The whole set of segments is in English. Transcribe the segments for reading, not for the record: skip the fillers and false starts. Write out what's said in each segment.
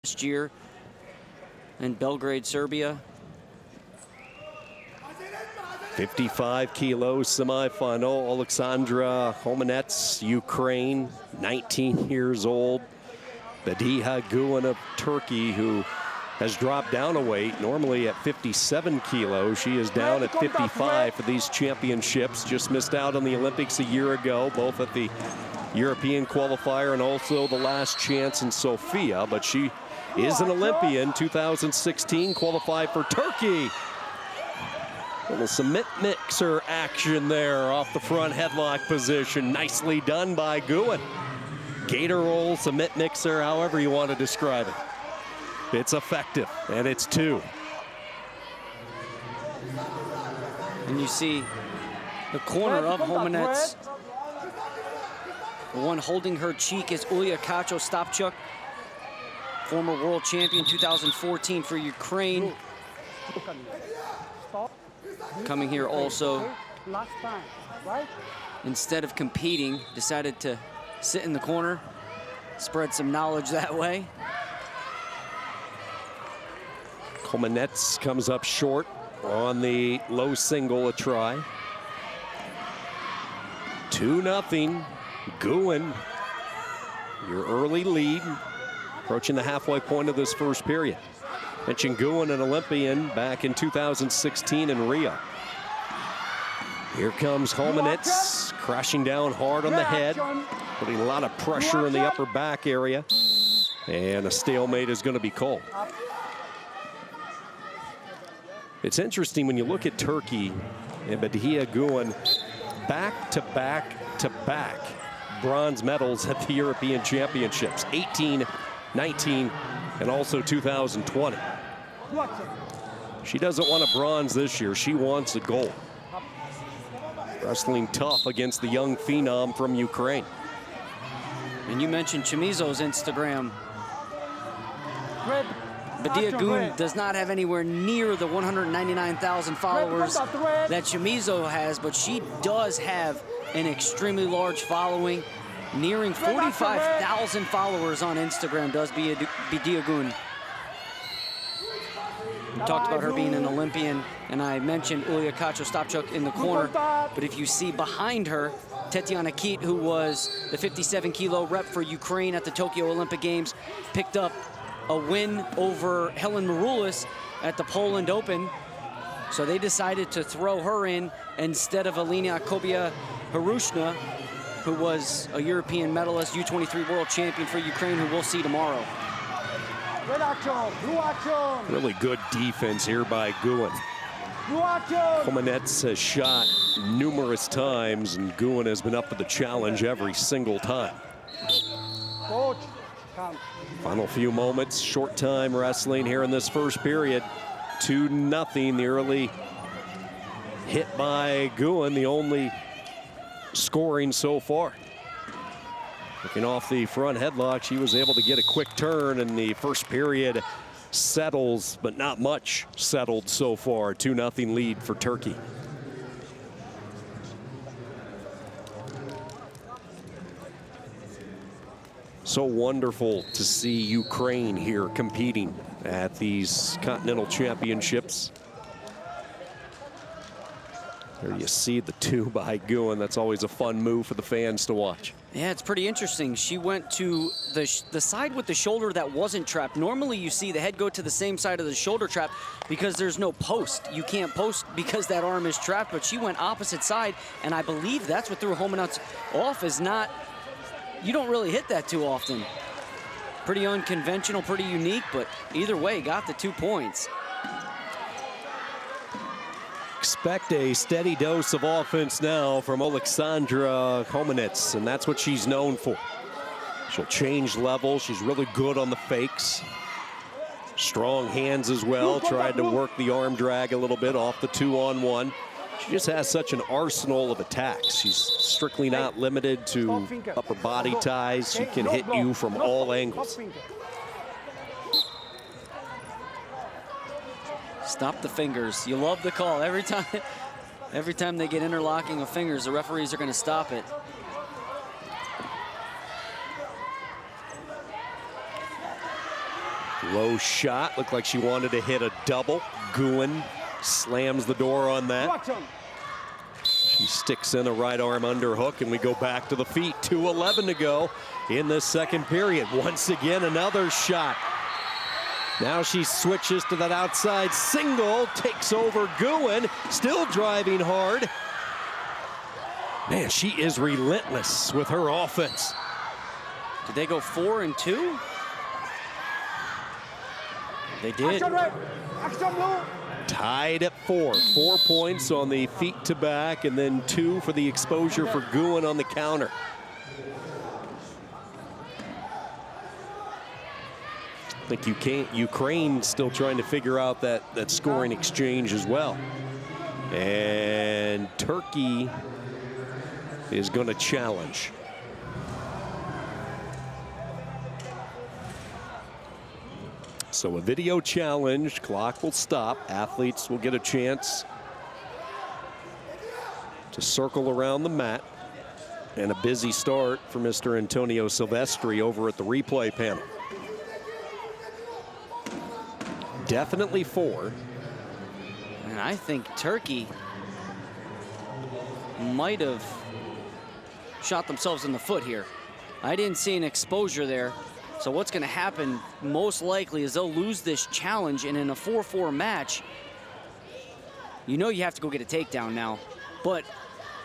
last year in Belgrade, Serbia. 55 kilos semifinal. Alexandra KHOMENETS, Ukraine, 19 years old. Bediha Guin of Turkey, who has dropped down a weight, normally at 57 kilos. She is down at 55 for these championships. Just missed out on the Olympics a year ago, both at the European qualifier and also the last chance in Sofia. But she is an Olympian. 2016 qualified for Turkey. Little submit mixer action there off the front headlock position. Nicely done by Guin. Gator roll, submit mixer, however you want to describe it. It's effective, and it's 2. And you see the corner of KHOMENETS. The one holding her cheek is Ulia Kacho-Stopchuk, former world champion 2014 for Ukraine. Coming here also, instead of competing, decided to sit in the corner, spread some knowledge that way. KHOMENETS comes up short on the low single, a try. 2-0. Guin, your early lead, approaching the halfway point of this first period. Mentioned Guin, an Olympian back in 2016 in Rio. Here comes KHOMENETS, crashing down hard on the head, putting a lot of pressure in the upper back area, and a stalemate is going to be called. It's interesting when you look at Turkey and Bediha Guin, back-to-back bronze medals at the European Championships, 18, 19, and also 2020. She doesn't want a bronze this year. She wants a gold. Wrestling tough against the young phenom from Ukraine. And you mentioned Chamizo's Instagram. Bediha Guin does not have anywhere near the 199,000 followers that Chamizo has, but she does have an extremely large following, nearing 45,000 followers on Instagram, does Bediha Guin. We talked about her being an Olympian, and I mentioned Ulia Kacho-Stopchuk in the corner, but if you see behind her, Tetiana Keat, who was the 57-kilo rep for Ukraine at the Tokyo Olympic Games, picked up a win over Helen Maroulis at the Poland Open. So they decided to throw her in instead of Alina Kobia-Harushna, who was a European medalist, U23 world champion for Ukraine, who we'll see tomorrow. Really good defense here by Guin. KHOMENETS has shot numerous times, and Guin has been up for the challenge every single time. Final few moments, short time wrestling here in this first period. 2-0, the early hit by Guin, the only scoring so far. Looking off the front headlock, she was able to get a quick turn, and the first period settles, but not much settled so far. 2-0 lead for Turkey. So wonderful to see Ukraine here competing at these Continental Championships. There you see the 2 by Guin. That's always a fun move for the fans to watch. Yeah, it's pretty interesting. She went to the side with the shoulder that wasn't trapped. Normally you see the head go to the same side of the shoulder trap because there's no post. You can't post because that arm is trapped, but she went opposite side, and I believe that's what threw KHOMENETS off. Is not, you don't really hit that too often. Pretty unconventional, pretty unique, but either way, got the 2 points. Expect a steady dose of offense now from Alexandra KHOMENETS, and that's what she's known for. She'll change levels. She's really good on the fakes. Strong hands as well. Tried to work the arm drag a little bit off the 2-on-1. She just has such an arsenal of attacks. She's strictly not limited to upper body ties. She can hit you from all angles. Stop the fingers. You love the call. Every time they get interlocking of fingers, the referees are going to stop it. Low shot, looked like she wanted to hit a double. Guin slams the door on that. She sticks in a right arm underhook, and we go back to the feet. 2:11 to go in the second period. Once again, another shot. Now she switches to that outside single, takes over Guin, still driving hard. Man, she is relentless with her offense. Did they go 4 and 2? They did. Tied at 4. 4 points on the feet to back, and then 2 for the exposure for Guin on the counter. I think Ukraine still trying to figure out that scoring exchange as well. And Turkey is going to challenge. So a video challenge, clock will stop. Athletes will get a chance to circle around the mat. And a busy start for Mr. Antonio Silvestri over at the replay panel. Definitely 4. And I think Turkey might have shot themselves in the foot here. I didn't see an exposure there. So what's going to happen most likely is they'll lose this challenge, and in a 4-4 match, you know you have to go get a takedown now. But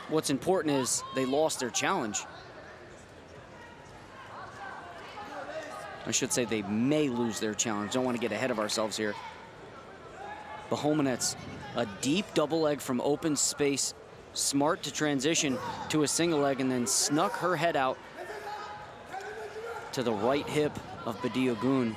what's important is they lost their challenge. I should say they may lose their challenge. Don't want to get ahead of ourselves here. The KHOMENETS, a deep double leg from open space, smart to transition to a single leg, and then snuck her head out to the right hip of Badia Guin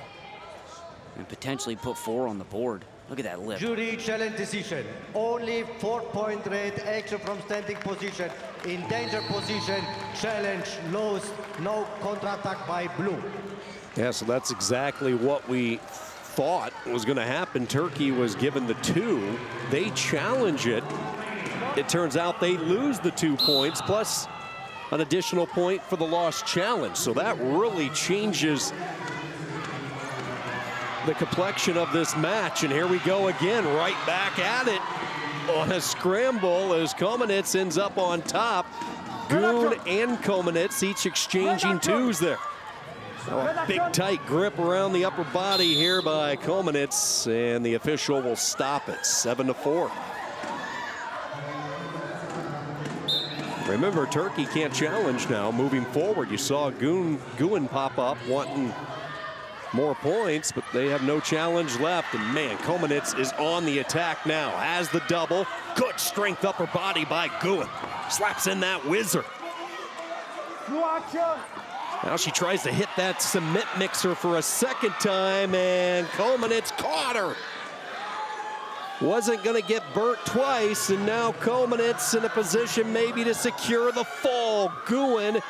and potentially put 4 on the board. Look at that lip. Jury challenge decision. Only 4-point red, action from standing position. In danger position, challenge lost, no counterattack by blue. Yeah, so that's exactly what we thought was going to happen. Turkey was given the 2. They challenge it. It turns out they lose the 2 points, plus an additional point for the lost challenge. So that really changes the complexion of this match. And here we go again, right back at it on a scramble as KHOMENETS ends up on top. Guin and KHOMENETS each exchanging 2s there. A big tight grip around the upper body here by KHOMENETS, and the official will stop it, 7-4. Remember, Turkey can't challenge now moving forward. You saw Guin pop up wanting more points, but they have no challenge left. And man, KHOMENETS is on the attack now. Has the double. Good strength upper body by Guin. Slaps in that whizzer. Now she tries to hit that cement mixer for a second time, and KHOMENETS caught her. Wasn't going to get burnt twice, and now KHOMENETS in a position maybe to secure the fall. Guin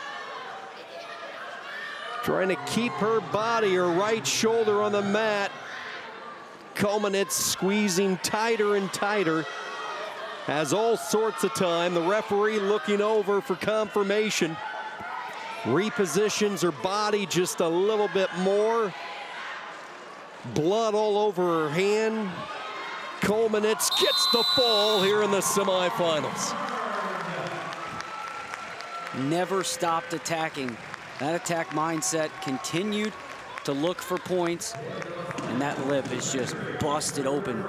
trying to keep her body, her right shoulder on the mat. KHOMENETS squeezing tighter and tighter. Has all sorts of time. The referee looking over for confirmation. Repositions her body just a little bit more. Blood all over her hand. KHOMENETS gets the fall here in the semifinals. Never stopped attacking. That attack mindset continued to look for points, and that lip is just busted open.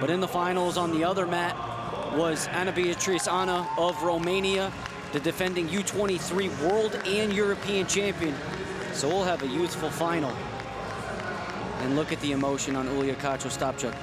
But in the finals on the other mat was Ana Beatrice Ana of Romania, the defending U23 world and European champion. So we'll have a youthful final. And look at the emotion on Ulia Kacho-Stopchuk.